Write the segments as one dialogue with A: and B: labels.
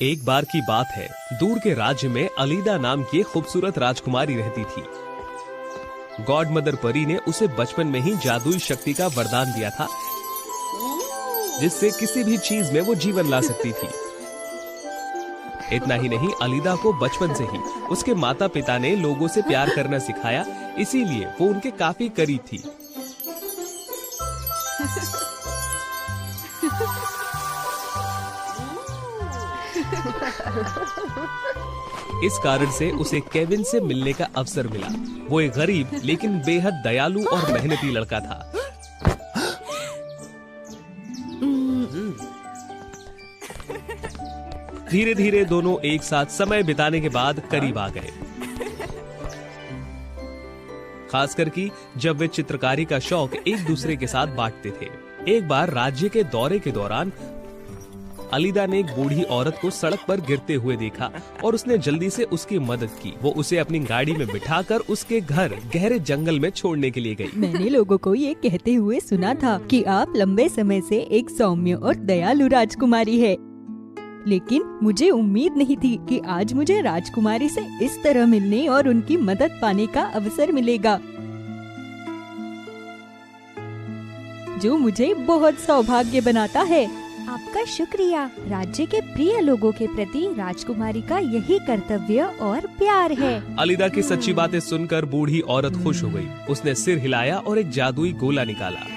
A: एक बार की बात है, दूर के राज्य में अलीदा नाम की एक खूबसूरत राजकुमारी रहती थी। गॉड मदर परी ने उसे बचपन में ही जादुई शक्ति का वरदान दिया था, जिससे किसी भी चीज में वो जीवन ला सकती थी। इतना ही नहीं, अलीदा को बचपन से ही उसके माता पिता ने लोगों से प्यार करना सिखाया, इसीलिए वो उनके काफी करीब थी। इस कारण से उसे केविन से मिलने का अवसर मिला। वो एक गरीब लेकिन बेहद दयालु और मेहनती लड़का था। धीरे धीरे दोनों एक साथ समय बिताने के बाद करीब आ गए, खासकर कि जब वे चित्रकारी का शौक एक दूसरे के साथ बांटते थे। एक बार राज्य के दौरे के दौरान अलीदा ने एक बूढ़ी औरत को सड़क पर गिरते हुए देखा और उसने जल्दी से उसकी मदद की। वो उसे अपनी गाड़ी में बिठाकर उसके घर गहरे जंगल में छोड़ने के लिए गई।
B: मैंने लोगों को ये कहते हुए सुना था कि आप लंबे समय से एक सौम्य और दयालु राजकुमारी है, लेकिन मुझे उम्मीद नहीं थी कि आज मुझे राजकुमारी से इस तरह मिलने और उनकी मदद पाने का अवसर मिलेगा, जो मुझे बहुत सौभाग्य बनाता है।
C: आपका शुक्रिया। राज्य के प्रिय लोगों के प्रति राजकुमारी का यही कर्तव्य और प्यार है।
A: अलीदा की सच्ची बातें सुनकर बूढ़ी औरत खुश हो गई। उसने सिर हिलाया और एक जादुई गोला निकाला।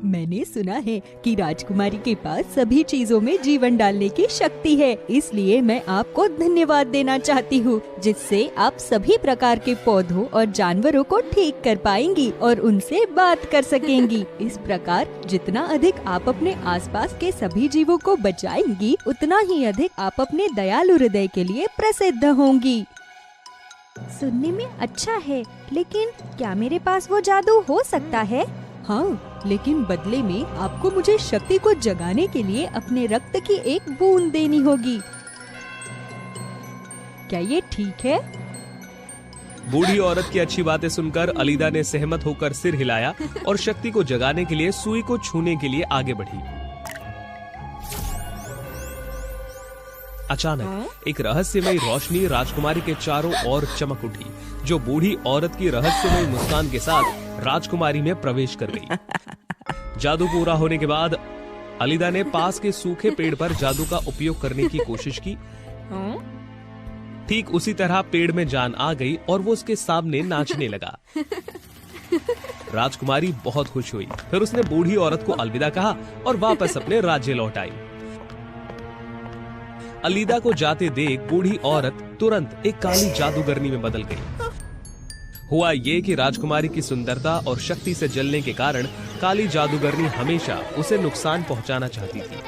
B: मैंने सुना है कि राजकुमारी के पास सभी चीजों में जीवन डालने की शक्ति है, इसलिए मैं आपको धन्यवाद देना चाहती हूँ, जिससे आप सभी प्रकार के पौधों और जानवरों को ठीक कर पाएंगी और उनसे बात कर सकेंगी। इस प्रकार जितना अधिक आप अपने आसपास के सभी जीवों को बचाएंगी, उतना ही अधिक आप अपने दयालु हृदय के लिए प्रसिद्ध होंगी।
C: सुनने में अच्छा है, लेकिन क्या मेरे पास वो जादू हो सकता है?
B: हाँ, लेकिन बदले में आपको मुझे शक्ति को जगाने के लिए अपने रक्त की एक बूंद देनी होगी। क्या ये ठीक है?
A: बूढ़ी औरत की अच्छी बातें सुनकर अलीदा ने सहमत होकर सिर हिलाया और शक्ति को जगाने के लिए सुई को छूने के लिए आगे बढ़ी। अचानक एक रहस्यमयी रोशनी राजकुमारी के चारों ओर चमक उठी, जो बूढ़ी औरत की रहस्यमयी मुस्कान के साथ राजकुमारी में प्रवेश कर गई। जादू पूरा होने के बाद अलीदा ने पास के सूखे पेड़ पर जादू का उपयोग करने की कोशिश की। ठीक उसी तरह पेड़ में जान आ गई और वो उसके सामने नाचने लगा। राजकुमारी बहुत खुश हुई। फिर उसने बूढ़ी औरत को अलविदा कहा और वापस अपने राज्य लौट आई। अलीदा को जाते देख बूढ़ी औरत तुरंत एक काली जादूगरनी में बदल गई। हुआ ये कि राजकुमारी की सुंदरता और शक्ति से जलने के कारण काली जादूगरनी हमेशा उसे नुकसान पहुंचाना चाहती थी।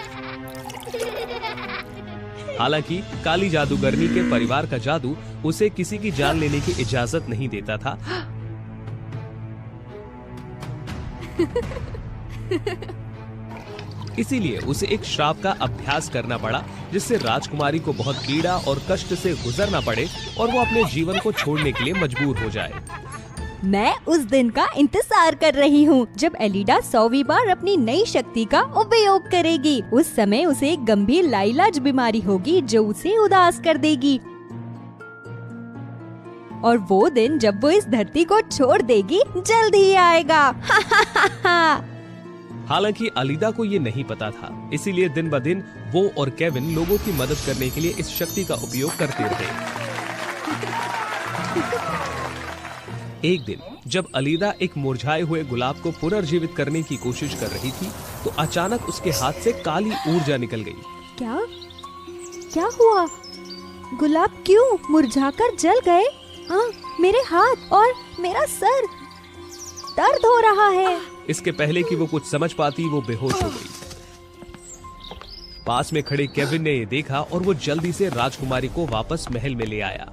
A: हालांकि काली जादूगरनी के परिवार का जादू उसे किसी की जान लेने की इजाजत नहीं देता था। इसीलिए उसे एक श्राप का अभ्यास करना पड़ा, जिससे राजकुमारी को बहुत पीड़ा और कष्ट से गुजरना पड़े और वो अपने जीवन को छोड़ने के लिए मजबूर हो जाए।
B: मैं उस दिन का इंतजार कर रही हूँ जब एलिडा 100वीं बार अपनी नई शक्ति का उपयोग करेगी। उस समय उसे एक गंभीर लाइलाज बीमारी होगी जो उसे उदास कर देगी, और वो दिन जब वो इस धरती को छोड़ देगी जल्द ही आएगा।
A: हालांकि अलीदा को ये नहीं पता था, इसीलिए दिन ब दिन वो और केविन लोगों की मदद करने के लिए इस शक्ति का उपयोग करते रहे। एक दिन जब अलीदा एक मुरझाए हुए गुलाब को पुनर्जीवित करने की कोशिश कर रही थी, तो अचानक उसके हाथ से काली ऊर्जा निकल गई।
C: क्या हुआ? गुलाब क्यों मुरझाकर जल गए? मेरे हाथ और मेरा सर दर्द हो रहा है।
A: इसके पहले कि वो कुछ समझ पाती, वो बेहोश हो गई। पास में खड़े केविन ने ये देखा और वो जल्दी से राजकुमारी को वापस महल में ले आया।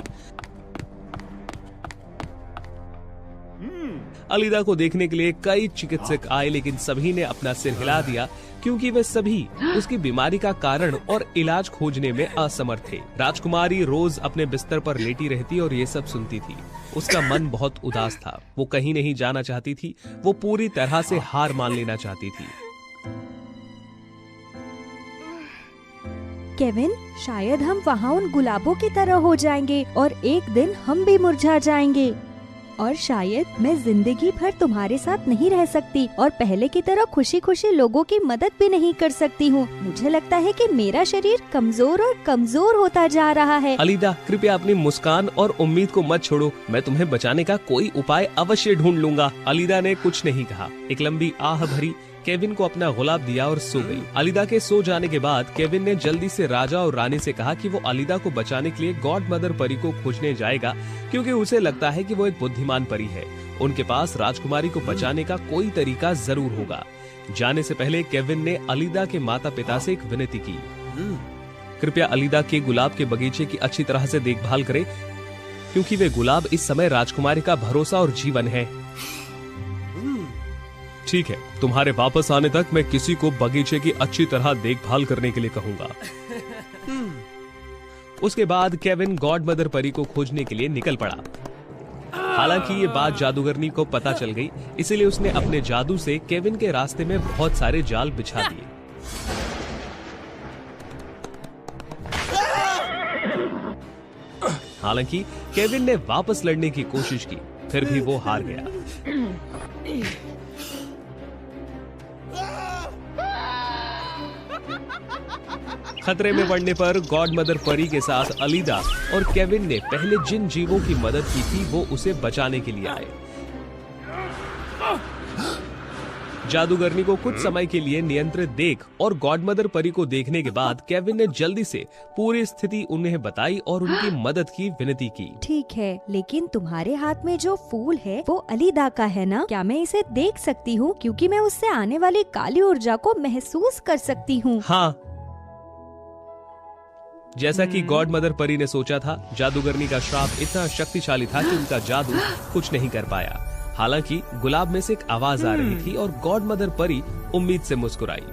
A: अलीदा को देखने के लिए कई चिकित्सक आए, लेकिन सभी ने अपना सिर हिला दिया, क्योंकि वे सभी उसकी बीमारी का कारण और इलाज खोजने में असमर्थ थे। राजकुमारी रोज अपने बिस्तर पर लेटी रहती और ये सब सुनती थी। उसका मन बहुत उदास था। वो कहीं नहीं जाना चाहती थी। वो पूरी तरह से हार मान लेना चाहती थी।
C: केविन, शायद हम वहाँ उन गुलाबों की तरह हो जाएंगे और एक दिन हम भी मुरझा जाएंगे। और शायद मैं जिंदगी भर तुम्हारे साथ नहीं रह सकती और पहले की तरह खुशी खुशी लोगों की मदद भी नहीं कर सकती हूँ। मुझे लगता है कि मेरा शरीर कमजोर और कमजोर होता जा रहा है।
A: अलीदा, कृपया अपनी मुस्कान और उम्मीद को मत छोड़ो। मैं तुम्हें बचाने का कोई उपाय अवश्य ढूंढ लूंगा। अलीदा ने कुछ नहीं कहा। एक लंबी आह भरी, केविन को अपना गुलाब दिया और सो गई। अलीदा के सो जाने के बाद केविन ने जल्दी से राजा और रानी से कहा कि वो अलीदा को बचाने के लिए गॉड मदर परी को खोजने जाएगा, क्योंकि उसे लगता है कि वो एक बुद्धिमान परी है। उनके पास राजकुमारी को बचाने का कोई तरीका जरूर होगा। जाने से पहले केविन ने अलीदा के माता पिता से एक विनती की। कृपया अलीदा के गुलाब के बगीचे की अच्छी तरह से देखभाल करें, क्योंकि वे गुलाब इस समय राजकुमारी का भरोसा और जीवन है। ठीक है, तुम्हारे वापस आने तक मैं किसी को बगीचे की अच्छी तरह देखभाल करने के लिए कहूंगा। उसके बाद केविन गॉड मदर परी को खोजने के लिए निकल पड़ा। हालांकि ये बात जादूगरनी को पता चल गई, इसीलिए उसने अपने जादू से केविन के रास्ते में बहुत सारे जाल बिछा दिए। हालांकि केविन ने वापस लड़ने की कोशिश की, फिर भी वो हार गया। खतरे में पड़ने पर गॉड मदर परी के साथ अलीदा और केविन ने पहले जिन जीवों की मदद की थी वो उसे बचाने के लिए आए। जादूगरनी को कुछ समय के लिए नियंत्रित देख और गॉड मदर परी को देखने के बाद केविन ने जल्दी से पूरी स्थिति उन्हें बताई और उनकी मदद की विनती की।
C: ठीक है, लेकिन तुम्हारे हाथ में जो फूल है वो अलीदा का है ना? क्या मैं इसे देख सकती हूँ? क्योंकि मैं उससे आने वाली काली ऊर्जा को महसूस कर सकती हूँ।
A: हाँ, जैसा कि गॉड मदर परी ने सोचा था, जादूगरनी का श्राप इतना शक्तिशाली था कि उनका जादू कुछ नहीं कर पाया। हालांकि गुलाब में से एक आवाज आ रही थी और गॉड मदर परी उम्मीद से मुस्कुराई।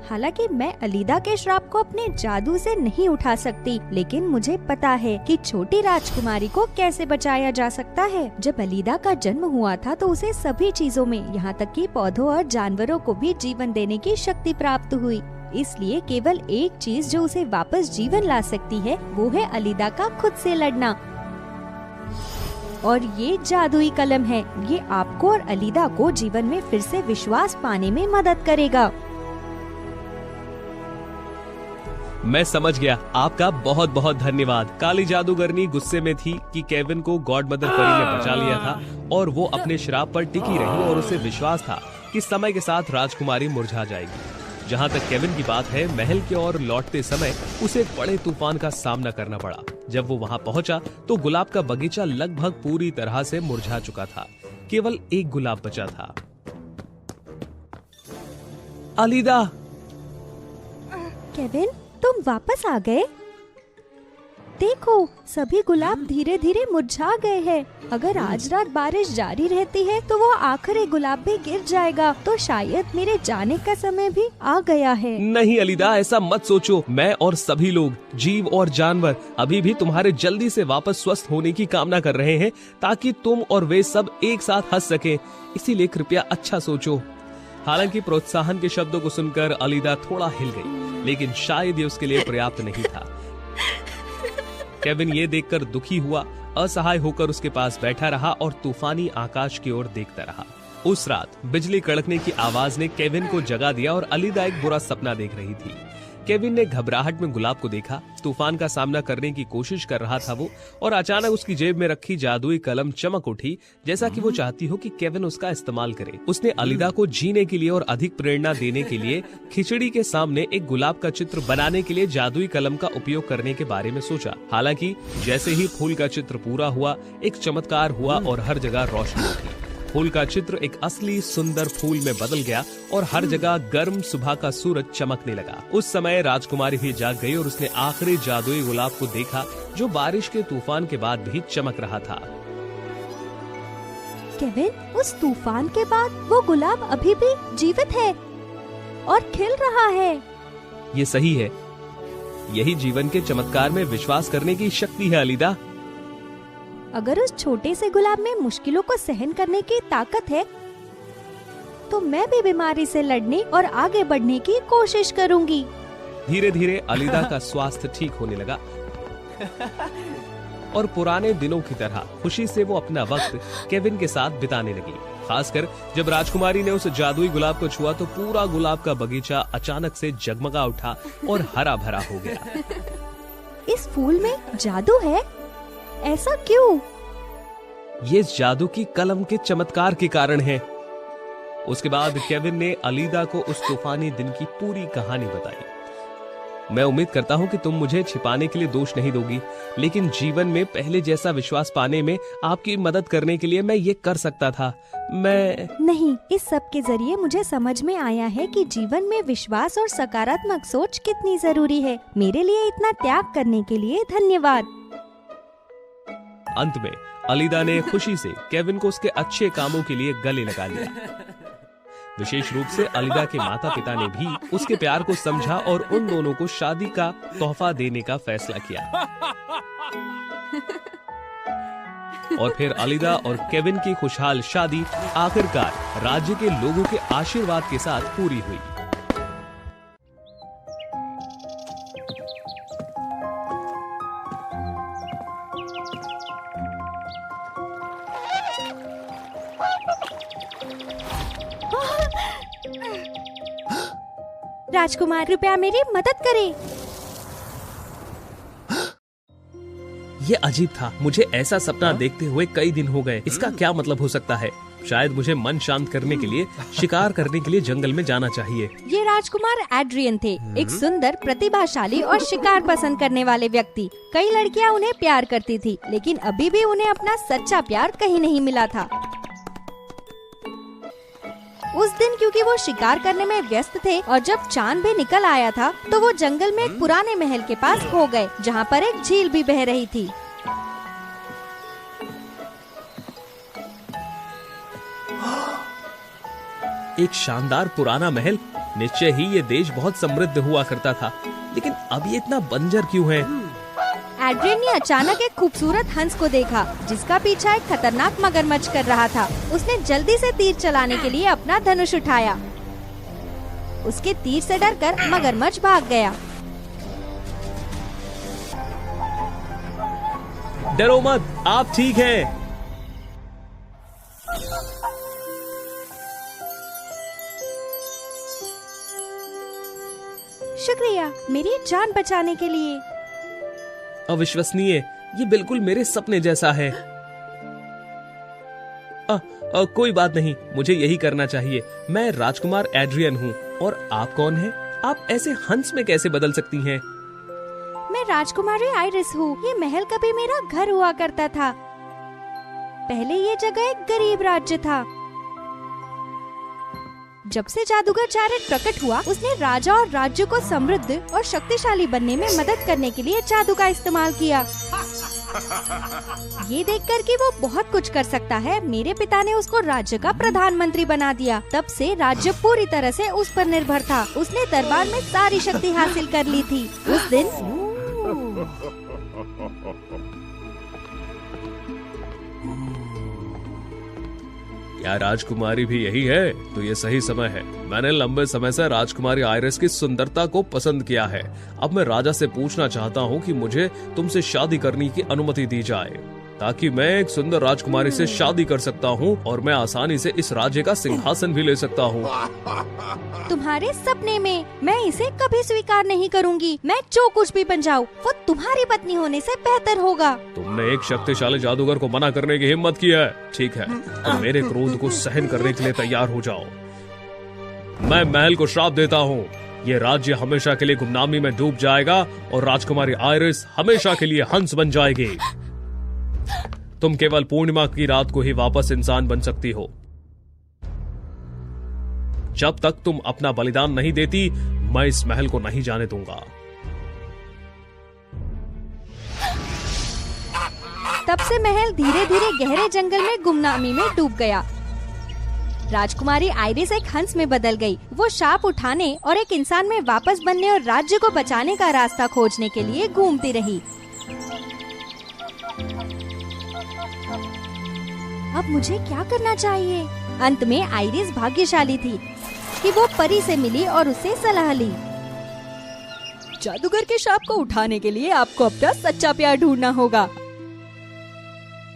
C: हालांकि मैं अलीदा के श्राप को अपने जादू से नहीं उठा सकती, लेकिन मुझे पता है कि छोटी राजकुमारी को कैसे बचाया जा सकता है। जब अलीदा का जन्म हुआ था तो उसे सभी चीजों में, यहाँ तक कि पौधों और जानवरों को भी जीवन देने की शक्ति प्राप्त हुई। इसलिए केवल एक चीज जो उसे वापस जीवन ला सकती है वो है अलीदा का खुद से लड़ना। और ये जादुई कलम है, ये आपको और अलीदा को जीवन में फिर से विश्वास पाने में मदद करेगा।
A: मैं समझ गया, आपका बहुत बहुत धन्यवाद। काली जादूगरनी गुस्से में थी कि केविन को गॉड मदर परी ने बचा लिया था और वो अपने श्राप पर टिकी रही और उसे विश्वास था कि समय के साथ राजकुमारी मुरझा जाएगी। जहाँ तक केविन की बात है, महल की ओर लौटते समय उसे बड़े तूफान का सामना करना पड़ा। जब वो वहाँ पहुँचा तो गुलाब का बगीचा लगभग पूरी तरह से मुरझा चुका था। केवल एक गुलाब बचा था। अलीदा!
C: केविन, तुम वापस आ गए? देखो, सभी गुलाब धीरे धीरे मुरझा गए हैं। अगर आज रात बारिश जारी रहती है तो वो आखिरी गुलाब भी गिर जाएगा, तो शायद मेरे जाने का समय भी आ गया है।
A: नहीं अलीदा, ऐसा मत सोचो। मैं और सभी लोग, जीव और जानवर अभी भी तुम्हारे जल्दी से वापस स्वस्थ होने की कामना कर रहे हैं, ताकि तुम और वे सब एक साथ हंस सके। इसीलिए कृपया अच्छा सोचो। हालांकि प्रोत्साहन के शब्दों को सुनकर अलीदा थोड़ा हिल गई, लेकिन शायद ये उसके लिए पर्याप्त नहीं था। केविन ये देखकर दुखी हुआ, असहाय होकर उसके पास बैठा रहा और तूफानी आकाश की ओर देखता रहा। उस रात बिजली कड़कने की आवाज ने केविन को जगा दिया और अलीदा एक बुरा सपना देख रही थी। केविन ने घबराहट में गुलाब को देखा। तूफान का सामना करने की कोशिश कर रहा था वो, और अचानक उसकी जेब में रखी जादुई कलम चमक उठी, जैसा कि वो चाहती हो कि केविन उसका इस्तेमाल करे। उसने अलीदा को जीने के लिए और अधिक प्रेरणा देने के लिए खिचड़ी के सामने एक गुलाब का चित्र बनाने के लिए जादुई कलम का उपयोग करने के बारे में सोचा। हालांकि जैसे ही फूल का चित्र पूरा हुआ, एक चमत्कार हुआ और हर जगह रोशनी उठी। फूल का चित्र एक असली सुंदर फूल में बदल गया और हर जगह गर्म सुबह का सूरज चमकने लगा। उस समय राजकुमारी भी जाग गई और उसने आखिरी जादुई गुलाब को देखा, जो बारिश के तूफान के बाद भी चमक रहा था।
C: केविन, उस तूफान के बाद वो गुलाब अभी भी जीवित है और खिल रहा है।
A: ये सही है। यही जीवन के चमत्कार में विश्वास करने की शक्ति है अलीदा।
C: अगर उस छोटे से गुलाब में मुश्किलों को सहन करने की ताकत है, तो मैं भी बीमारी से लड़ने और आगे बढ़ने की कोशिश करूंगी।
A: धीरे धीरे अलीदा का स्वास्थ्य ठीक होने लगा और पुराने दिनों की तरह खुशी से वो अपना वक्त केविन के साथ बिताने लगी। खासकर जब राजकुमारी ने उस जादुई गुलाब को छुआ तो पूरा गुलाब का बगीचा अचानक से जगमगा उठा और हरा भरा हो गया।
C: इस फूल में जादू है, ऐसा क्यों?
A: ये जादू की कलम के चमत्कार के कारण है। उसके बाद केविन ने अलीदा को उस तूफानी दिन की पूरी कहानी बताई। मैं उम्मीद करता हूँ कि तुम मुझे छिपाने के लिए दोष नहीं दोगी, लेकिन जीवन में पहले जैसा विश्वास पाने में आपकी मदद करने के लिए मैं ये कर सकता था। मैं
C: नहीं, इस सब के जरिए मुझे समझ में आया है कि जीवन में विश्वास और सकारात्मक सोच कितनी जरूरी है। मेरे लिए इतना त्याग करने के लिए धन्यवाद।
A: अंत में अलीदा ने खुशी से केविन को उसके अच्छे कामों के लिए गले लगा लिया। विशेष रूप से अलीदा के माता पिता ने भी उसके प्यार को समझा और उन दोनों को शादी का तोहफा देने का फैसला किया। और फिर अलीदा और केविन की खुशहाल शादी आखिरकार राज्य के लोगों के आशीर्वाद के साथ पूरी हुई।
C: राजकुमार, कृपया मेरी मदद करें।
A: ये अजीब था। मुझे ऐसा सपना देखते हुए कई दिन हो गए। इसका क्या मतलब हो सकता है? शायद मुझे मन शांत करने के लिए शिकार करने के लिए जंगल में जाना चाहिए।
C: ये राजकुमार एड्रियन थे, एक सुंदर, प्रतिभाशाली और शिकार पसंद करने वाले व्यक्ति। कई लड़कियां उन्हें प्यार करती थी, लेकिन अभी भी उन्हें अपना सच्चा प्यार कहीं नहीं मिला था। उस दिन क्योंकि वो शिकार करने में व्यस्त थे और जब चांद भी निकल आया था तो वो जंगल में एक पुराने महल के पास खो गए, जहाँ पर एक झील भी बह रही थी।
A: एक शानदार पुराना महल। निश्चय ही ये देश बहुत समृद्ध हुआ करता था, लेकिन अब ये इतना बंजर क्यों है?
C: एड्रियन ने अचानक एक खूबसूरत हंस को देखा जिसका पीछा एक खतरनाक मगरमच्छ कर रहा था। उसने जल्दी से तीर चलाने के लिए अपना धनुष उठाया। उसके तीर से डरकर मगरमच्छ भाग गया।
A: डरो मत, आप ठीक हैं।
C: शुक्रिया मेरी जान बचाने के लिए।
A: अविश्वसनीय, ये बिल्कुल मेरे सपने जैसा है। कोई बात नहीं, मुझे यही करना चाहिए। मैं राजकुमार एड्रियन हूँ। और आप कौन हैं? आप ऐसे हंस में कैसे बदल सकती हैं?
C: मैं राजकुमारी आइरिस हूँ। ये महल कभी मेरा घर हुआ करता था। पहले ये जगह एक गरीब राज्य था। जब से जादूगर जैरेड प्रकट हुआ, उसने राजा और राज्य को समृद्ध और शक्तिशाली बनने में मदद करने के लिए जादू का इस्तेमाल किया। ये देखकर कि वो बहुत कुछ कर सकता है, मेरे पिता ने उसको राज्य का प्रधानमंत्री बना दिया। तब से राज्य पूरी तरह से उस पर निर्भर था। उसने दरबार में सारी शक्ति हासिल कर ली थी। उस दिन
A: क्या राजकुमारी भी यही है? तो ये सही समय है। मैंने लंबे समय से राजकुमारी आइरिस की सुंदरता को पसंद किया है। अब मैं राजा से पूछना चाहता हूँ कि मुझे तुमसे शादी करने की अनुमति दी जाए, ताकि मैं एक सुंदर राजकुमारी से शादी कर सकता हूँ और मैं आसानी से इस राज्य का सिंहासन भी ले सकता हूँ।
C: तुम्हारे सपने में मैं इसे कभी स्वीकार नहीं करूंगी। मैं जो कुछ भी बन जाऊँ, वो तुम्हारी पत्नी होने से बेहतर होगा।
A: तुमने एक शक्तिशाली जादूगर को मना करने की हिम्मत की है। ठीक है, तो मेरे क्रोध को सहन करने के लिए तैयार हो जाओ। मैं महल को श्राप देता हूँ। ये राज्य हमेशा के लिए गुमनामी में डूब जाएगा और राजकुमारी आइरिस हमेशा के लिए हंस बन जाएगी। तुम केवल पूर्णिमा की रात को ही वापस इंसान बन सकती हो। जब तक तुम अपना बलिदान नहीं देती, मैं इस महल को नहीं जाने दूंगा।
C: तब से महल धीरे धीरे गहरे जंगल में गुमनामी में डूब गया। राजकुमारी आइरिस एक हंस में बदल गई। वो शाप उठाने और एक इंसान में वापस बनने और राज्य को बचाने का रास्ता खोजने के लिए घूमती रही। अब मुझे क्या करना चाहिए? अंत में आइरिस भाग्यशाली थी कि वो परी से मिली और उससे सलाह ली।
B: जादूगर के श्राप को उठाने के लिए आपको अपना सच्चा प्यार ढूंढना होगा।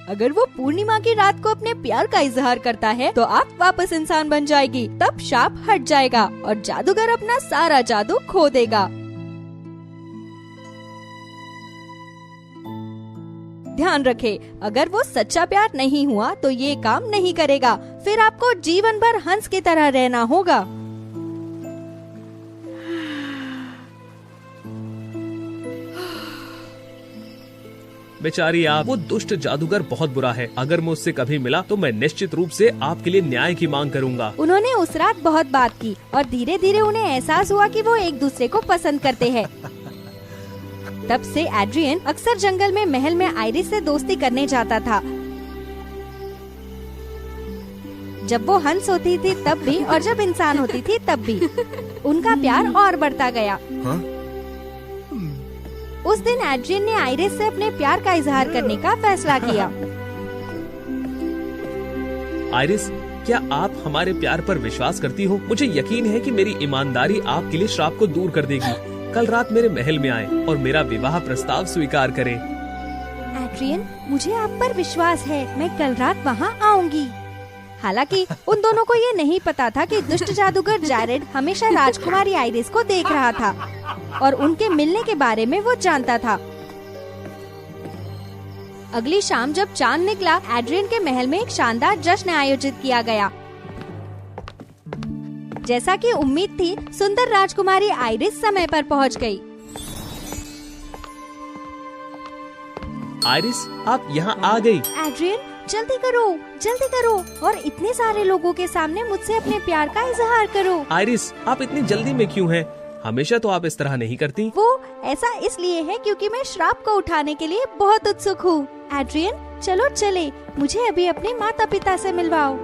B: अगर वो पूर्णिमा की रात को अपने प्यार का इजहार करता है तो आप वापस इंसान बन जाएगी, तब श्राप हट जाएगा और जादूगर अपना सारा जादू खो देगा। ध्यान रखें, अगर वो सच्चा प्यार नहीं हुआ तो ये काम नहीं करेगा, फिर आपको जीवन भर हंस की तरह रहना होगा।
A: बेचारी आप, वो दुष्ट जादूगर बहुत बुरा है। अगर मैं उससे कभी मिला तो मैं निश्चित रूप से आपके लिए न्याय की मांग करूंगा।
C: उन्होंने उस रात बहुत बात की और धीरे धीरे उन्हें एहसास हुआ कि वो एक दूसरे को पसंद करते हैं। तब से एड्रियन अक्सर जंगल में महल में आइरिस से दोस्ती करने जाता था। जब वो हंस होती थी तब भी और जब इंसान होती थी तब भी उनका प्यार और बढ़ता गया।
D: हाँ?
C: उस दिन एड्रियन ने आइरिस से अपने प्यार का इजहार करने का फैसला किया।
A: आइरिस, क्या आप हमारे प्यार पर विश्वास करती हो? मुझे यकीन है कि मेरी ईमानदारी आपके लिए श्राप को दूर कर देगी। कल रात मेरे महल में आए और मेरा विवाह प्रस्ताव स्वीकार करें।
C: एड्रियन, मुझे आप पर विश्वास है, मैं कल रात वहाँ आऊंगी। हालांकि उन दोनों को ये नहीं पता था कि दुष्ट जादूगर जैरेड हमेशा राजकुमारी आइरिस को देख रहा था और उनके मिलने के बारे में वो जानता था। अगली शाम जब चांद निकला, एड्रियन के महल में एक शानदार जश्न आयोजित किया गया। जैसा कि उम्मीद थी, सुंदर राजकुमारी आइरिस समय पर पहुंच गई।
A: आइरिस, आप यहाँ आ गई।
C: एड्रियन, जल्दी करो और इतने सारे लोगों के सामने मुझसे अपने प्यार का इजहार करो।
A: आइरिस, आप इतनी जल्दी में क्यों हैं? हमेशा तो आप इस तरह नहीं करती।
C: वो ऐसा इसलिए है क्योंकि मैं श्राप को उठाने के लिए बहुत उत्सुक हूँ। एड्रियन, चलो चले, मुझे अभी अपने माता पिता से मिलवाओ।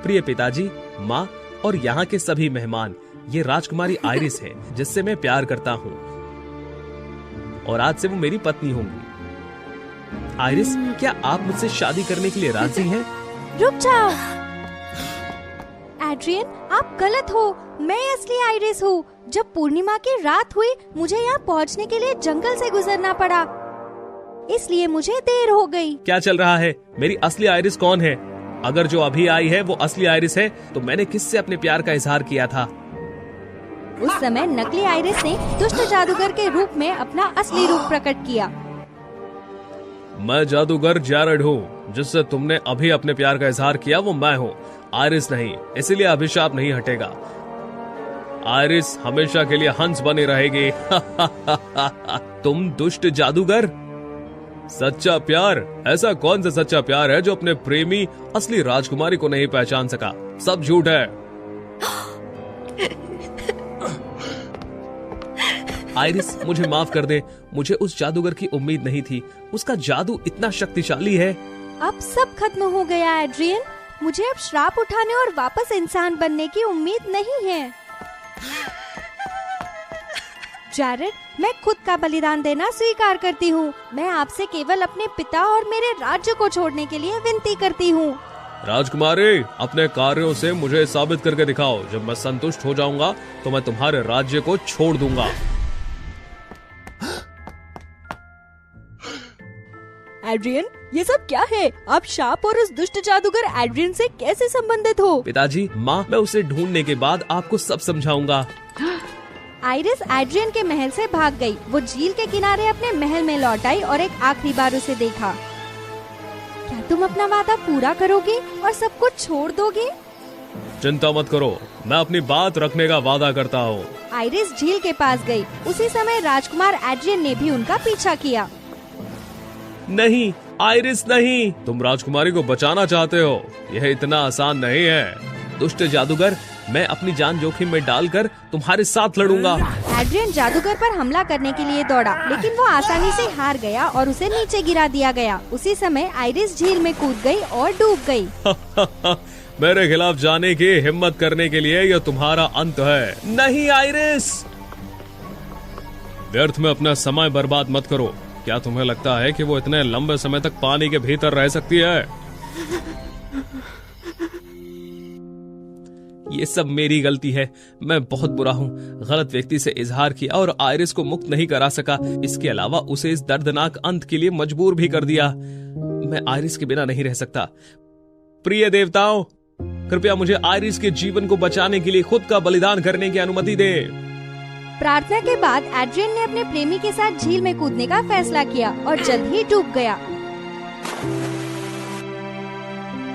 A: प्रिय पिताजी, माँ और यहाँ के सभी मेहमान, ये राजकुमारी आइरिस है जिससे मैं प्यार करता हूँ और आज से वो मेरी पत्नी होंगी। आइरिस, क्या आप मुझसे शादी करने के लिए राजी हैं?
C: रुक जाओ एड्रियन, आप गलत हो। मैं असली आइरिस हूँ। जब पूर्णिमा की रात हुई, मुझे यहाँ पहुँचने के लिए जंगल से गुजरना पड़ा, इसलिए मुझे देर हो गई।
A: क्या चल रहा है? मेरी असली आइरिस कौन है? अगर जो अभी आई है वो असली आइरिस है तो मैंने किससे अपने प्यार का इजहार किया था?
C: उस समय नकली आइरिस ने दुष्ट जादूगर के रूप में अपना असली रूप प्रकट किया।
A: मैं जादूगर जैरेड हूँ। जिससे तुमने अभी अपने प्यार का इजहार किया वो मैं हूँ, आइरिस नहीं। इसीलिए अभिशाप नहीं हटेगा। आइरिस हमेशा के लिए हंस बनी रहेगी। तुम दुष्ट जादूगर। सच्चा प्यार, ऐसा कौन सा सच्चा प्यार है जो अपने प्रेमी असली राजकुमारी को नहीं पहचान सका? सब झूठ है। आइरिस, मुझे माफ कर दे। मुझे उस जादूगर की उम्मीद नहीं थी। उसका जादू इतना शक्तिशाली है।
C: अब सब खत्म हो गया एड्रियन। मुझे अब श्राप उठाने और वापस इंसान बनने की उम्मीद नहीं है। जैरेड, मैं खुद का बलिदान देना स्वीकार करती हूँ। मैं आपसे केवल अपने पिता और मेरे राज्य को छोड़ने के लिए विनती करती हूँ।
A: राजकुमारी, अपने कार्यों से मुझे साबित करके दिखाओ। जब मैं संतुष्ट हो जाऊंगा तो मैं तुम्हारे राज्य को छोड़ दूंगा।
B: एड्रियन, ये सब क्या है? आप शाप और उस दुष्ट जादूगर एड्रियन से कैसे संबंधित हो?
A: पिताजी, माँ, मैं उसे ढूंढने के बाद आपको सब समझाऊंगा।
C: आइरिस एड्रियन के महल से भाग गई। वो झील के किनारे अपने महल में लौट आई और एक आखिरी बार उसे देखा। क्या तुम अपना वादा पूरा करोगे और सब कुछ छोड़ दोगे?
A: चिंता मत करो, मैं अपनी बात रखने का वादा करता हूँ।
C: आइरिस झील के पास गई। उसी समय राजकुमार एड्रियन ने भी उनका पीछा किया।
A: नहीं आइरिस, नहीं। तुम राजकुमारी को बचाना चाहते हो? यह इतना आसान नहीं है। दुष्ट जादूगर, मैं अपनी जान जोखिम में डालकर तुम्हारे साथ लड़ूंगा।
C: एड्रियन जादूगर पर हमला करने के लिए दौड़ा, लेकिन वो आसानी से हार गया और उसे नीचे गिरा दिया गया। उसी समय आइरिस झील में कूद गई और डूब गई।
A: मेरे खिलाफ जाने की हिम्मत करने के लिए यह तुम्हारा अंत है। नहीं आइरिस, व्यर्थ में अपना समय बर्बाद मत करो। क्या तुम्हें लगता है कि वो इतने लंबे समय तक पानी के भीतर रह सकती है? ये सब मेरी गलती है। मैं बहुत बुरा हूँ। गलत व्यक्ति से इजहार किया और आयरिस को मुक्त नहीं करा सका। इसके अलावा उसे इस दर्दनाक अंत के लिए मजबूर भी कर दिया। मैं आयरिस के बिना नहीं रह सकता। प्रिय देवताओं, कृपया मुझे आयरिस के जीवन को बचाने के लिए खुद का बलिदान करने की अनुमति दे।
C: प्रार्थना के बाद एड्रियन ने अपने प्रेमी के साथ झील में कूदने का फैसला किया और जल्द ही डूब गया।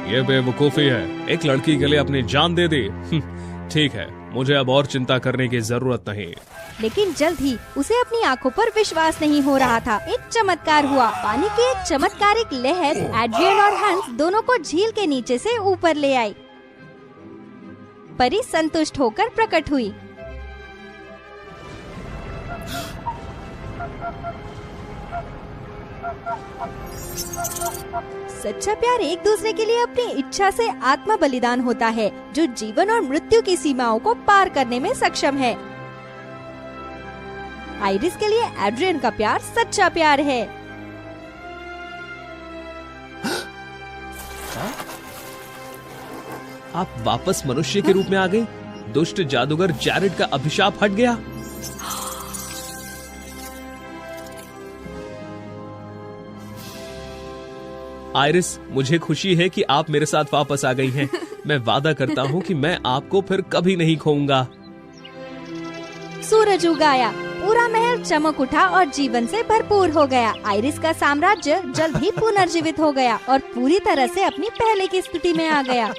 A: ये बेवकूफी है, एक लड़की के लिए अपनी जान दे दी। ठीक है, मुझे अब और चिंता करने की जरूरत नहीं।
C: लेकिन जल्द ही उसे अपनी आंखों पर विश्वास नहीं हो रहा था। एक चमत्कार हुआ। पानी की एक चमत्कारिक लहर एड्रियन और हंस दोनों को झील के नीचे से ऊपर ले आई। परी संतुष्ट होकर प्रकट हुई। सच्चा प्यार एक दूसरे के लिए अपनी इच्छा से आत्म बलिदान होता है, जो जीवन और मृत्यु की सीमाओं को पार करने में सक्षम है। आइरिस के लिए एड्रियन का प्यार सच्चा प्यार है।
A: आप वापस मनुष्य के रूप में आ गई। दुष्ट जादूगर जैरेड का अभिशाप हट गया। आइरिस, मुझे खुशी है कि आप मेरे साथ वापस आ गई हैं। मैं वादा करता हूँ कि मैं आपको फिर कभी नहीं खोऊंगा।
C: सूरज उग आया, पूरा महल चमक उठा और जीवन से भरपूर हो गया। आइरिस का साम्राज्य जल्द ही पुनर्जीवित हो गया और पूरी तरह से अपनी पहले की स्थिति में आ गया।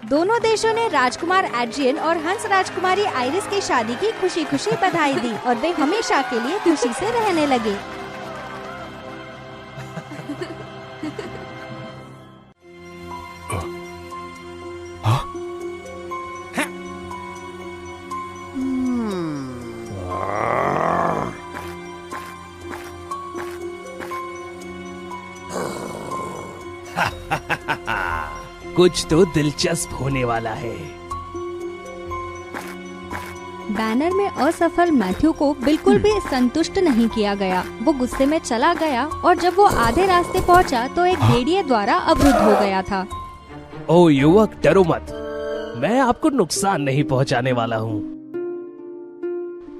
C: दोनों देशों ने राजकुमार एड्रियन और हंस राजकुमारी आइरिस की शादी की खुशी खुशी बधाई दी और वे हमेशा के लिए खुशी से रहने लगे।
A: कुछ तो दिलचस्प होने वाला है।
C: बैनर में असफल मैथ्यू को बिल्कुल भी संतुष्ट नहीं किया गया। वो गुस्से में चला गया और जब वो आधे रास्ते पहुंचा तो एक भेड़िए द्वारा अवरुद्ध हो गया था।
A: ओ युवक, डरो मत, मैं आपको नुकसान नहीं पहुंचाने वाला हूँ।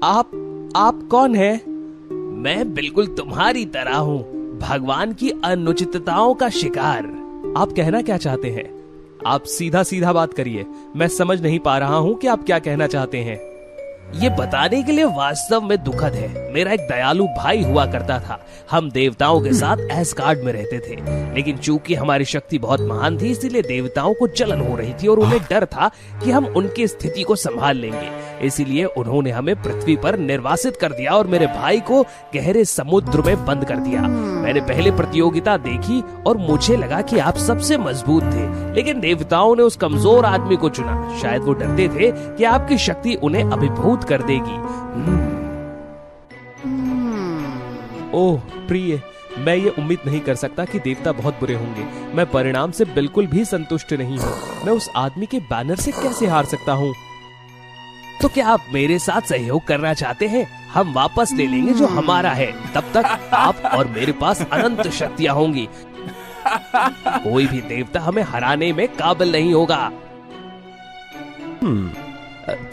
A: आप कौन हैं? मैं बिल्कुल तुम्हारी तरह हूँ, भगवान की अनुचितताओं का शिकार। आप कहना क्या चाहते हैं? आप सीधा सीधा बात करिए, मैं समझ नहीं पा रहा हूँ कि आप क्या कहना चाहते हैं। ये बताने के लिए वास्तव में दुखद है। मेरा एक दयालु भाई हुआ करता था। हम देवताओं के साथ एस्गार्ड में रहते थे, लेकिन चूंकि हमारी शक्ति बहुत महान थी, इसीलिए देवताओं को जलन हो रही थी और उन्हें डर था कि हम उनकी स्थिति को संभाल लेंगे। इसीलिए उन्होंने हमें पृथ्वी पर निर्वासित कर दिया और मेरे भाई को गहरे समुद्र में बंद कर दिया। मैंने पहले प्रतियोगिता देखी और मुझे लगा कि आप सबसे मजबूत थे, लेकिन देवताओं ने उस कमजोर आदमी को चुना। शायद वो डरते थे कि आपकी शक्ति उन्हें अभिभूत कर देगी। ओह प्रिय, मैं ये उम्मीद नहीं कर सकता कि देवता बहुत बुरे होंगे। मैं परिणाम से बिल्कुल भी संतुष्ट नहीं हूँ। मैं उस आदमी के बैनर से कैसे हार सकता हूँ? तो क्या आप मेरे साथ सहयोग करना चाहते हैं? हम वापस ले लेंगे जो हमारा है। तब तक आप और मेरे पास अनंत शक्तियाँ होंगी। कोई भी देवता हमें हराने में काबिल नहीं होगा।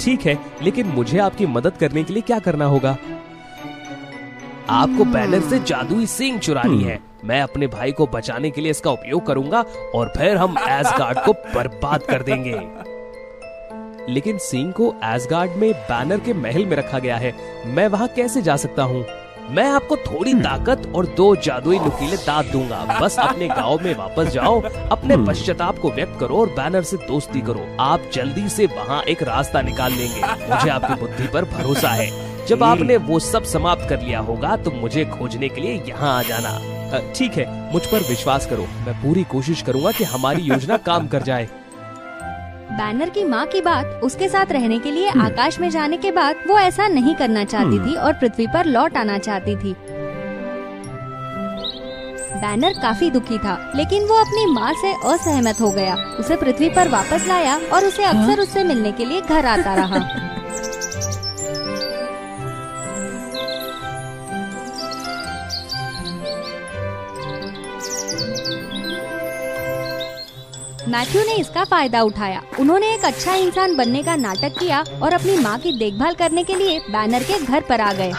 A: ठीक है, लेकिन मुझे आपकी मदद करने के लिए क्या करना होगा? आपको बैनर से जादुई सींग चुरानी है। मैं अपने भाई को बचाने के लिए इसका उपयोग करूंगा और फिर हम एस्गार्ड को बर्बाद कर देंगे। लेकिन सींग को एस्गार्ड में बैनर के महल में रखा गया है। मैं वहां कैसे जा सकता हूँ? मैं आपको थोड़ी ताकत और 2 जादुई नुकीले दांत दूंगा। बस अपने गांव में वापस जाओ, अपने पश्चाताप को व्यक्त करो और बैनर से दोस्ती करो। आप जल्दी से वहां एक रास्ता निकाल लेंगे। मुझे आपकी बुद्धि पर भरोसा है। जब आपने वो सब समाप्त कर लिया होगा तो मुझे खोजने के लिए यहाँ आ जाना। ठीक है, मुझ पर विश्वास करो। मैं पूरी कोशिश करूंगा कि हमारी योजना काम कर जाए।
C: बैनर की माँ की बात उसके साथ रहने के लिए आकाश में जाने के बाद वो ऐसा नहीं करना चाहती थी और पृथ्वी पर लौट आना चाहती थी। बैनर काफी दुखी था, लेकिन वो अपनी माँ से असहमत हो गया। उसे पृथ्वी पर वापस लाया और उसे अक्सर उससे मिलने के लिए घर आता रहा। मैथ्यू ने इसका फायदा उठाया। उन्होंने एक अच्छा इंसान बनने का नाटक किया और अपनी माँ की देखभाल करने के लिए बैनर के घर पर आ गए।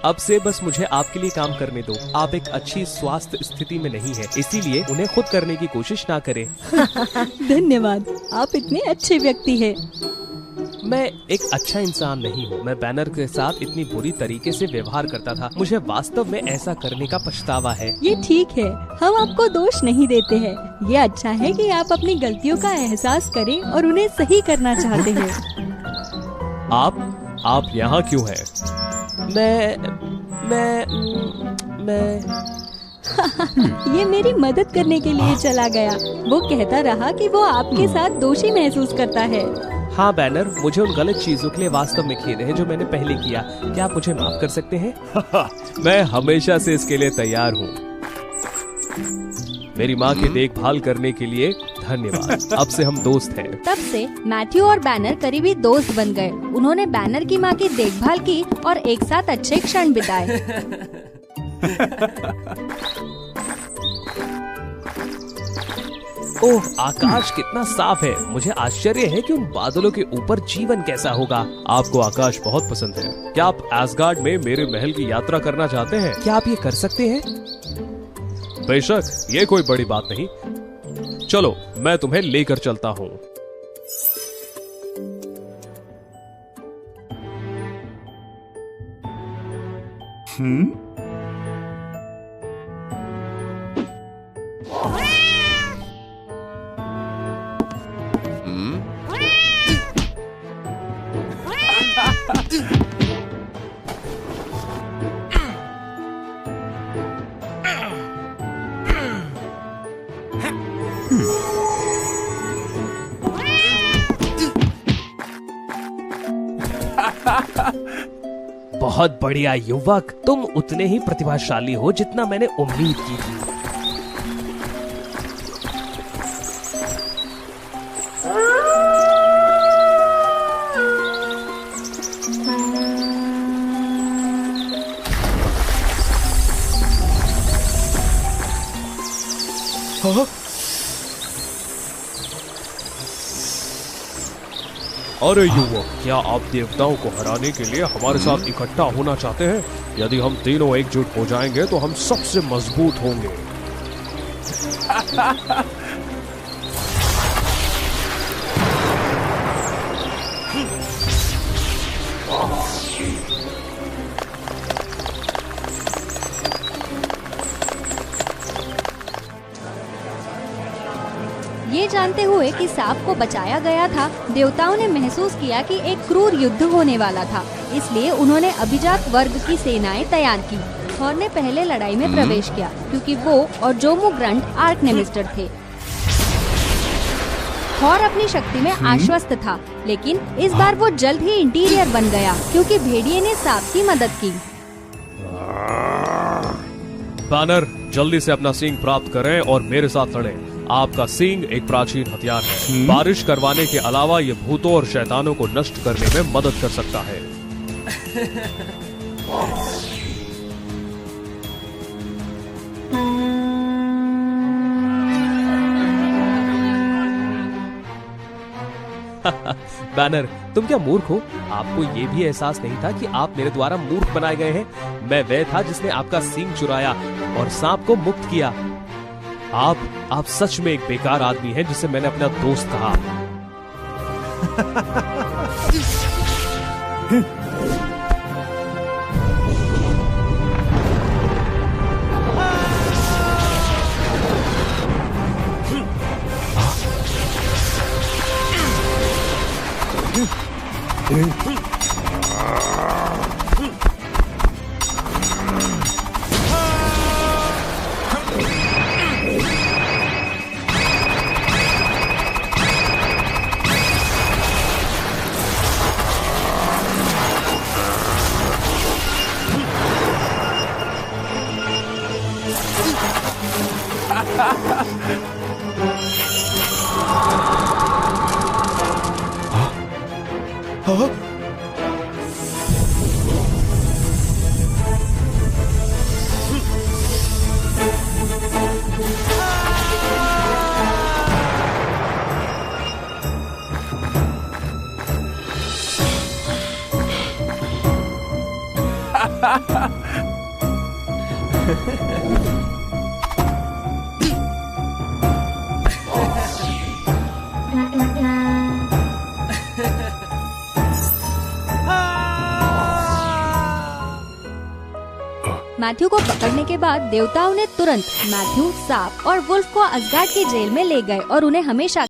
A: अब से बस मुझे आपके लिए काम करने दो। आप एक अच्छी स्वास्थ्य स्थिति में नहीं है, इसीलिए उन्हें खुद करने की कोशिश ना करें।
B: धन्यवाद, आप इतने अच्छे व्यक्ति हैं।
A: मैं एक अच्छा इंसान नहीं हूँ। मैं बैनर के साथ इतनी बुरी तरीके से व्यवहार करता था। मुझे वास्तव में ऐसा करने का पछतावा है।
B: ये ठीक है, हम आपको दोष नहीं देते हैं। ये अच्छा है कि आप अपनी गलतियों का एहसास करें और उन्हें सही करना चाहते हैं।
A: आप यहाँ क्यों हैं? मैं
B: ये मेरी मदद करने के लिए चला गया। वो कहता रहा कि वो आपके साथ दोषी महसूस करता है।
A: हाँ बैनर, मुझे उन गलत चीजों के लिए वास्तव में खेद है जो मैंने पहले किया। क्या आप मुझे माफ कर सकते हैं? मैं हमेशा से इसके लिए तैयार हूँ। मेरी माँ की देखभाल करने के लिए धन्यवाद। अब से हम दोस्त हैं।
C: तब से मैथ्यू और बैनर करीबी दोस्त बन गए। उन्होंने बैनर की माँ की देखभाल की और एक साथ अच्छे क्षण बिताए।
A: ओह, आकाश कितना साफ है। मुझे आश्चर्य है कि उन बादलों के ऊपर जीवन कैसा होगा। आपको आकाश बहुत पसंद है। क्या आप एसगार्ड में मेरे महल की यात्रा करना चाहते हैं? क्या आप ये कर सकते हैं? बेशक, ये कोई बड़ी बात नहीं। चलो, मैं तुम्हें लेकर चलता हूँ। बहुत बढ़िया युवक, तुम उतने ही प्रतिभाशाली हो जितना मैंने उम्मीद की थी। हाँ? अरे युवक, क्या आप देवताओं को हराने के लिए हमारे साथ इकट्ठा होना चाहते हैं? यदि हम तीनों एकजुट हो जाएंगे तो हम सबसे मजबूत होंगे।
C: ये जानते हुए कि सांप को बचाया गया था, देवताओं ने महसूस किया कि एक क्रूर युद्ध होने वाला था। इसलिए उन्होंने अभिजात वर्ग की सेनाएं तैयार की। थॉर ने पहले लड़ाई में प्रवेश किया क्योंकि वो और जोमू ग्रंट आर्क नेमिस्टर थे। थॉर अपनी शक्ति में आश्वस्त था, लेकिन इस बार वो जल्द ही इंटीरियर बन गया क्योंकि भेड़िए ने सांप की मदद की।
A: बैनर, जल्दी से अपना सींग प्राप्त करें और मेरे साथ लड़ें। आपका सींग एक प्राचीन हथियार है। बारिश करवाने के अलावा ये भूतों और शैतानों को नष्ट करने में मदद कर सकता है। बैनर, तुम क्या मूर्ख हो? आपको ये भी एहसास नहीं था कि आप मेरे द्वारा मूर्ख बनाए गए हैं? मैं वह था जिसने आपका सींग चुराया और सांप को मुक्त किया। आप सच में एक बेकार आदमी हैं जिसे मैंने अपना दोस्त कहा।
C: मैथ्यू को पकड़ने के बाद देवताओं ने तुरंत मैथ्यू, सांप और वुल्फ को असगार्ड की जेल में ले गए और उन्हें हमेशा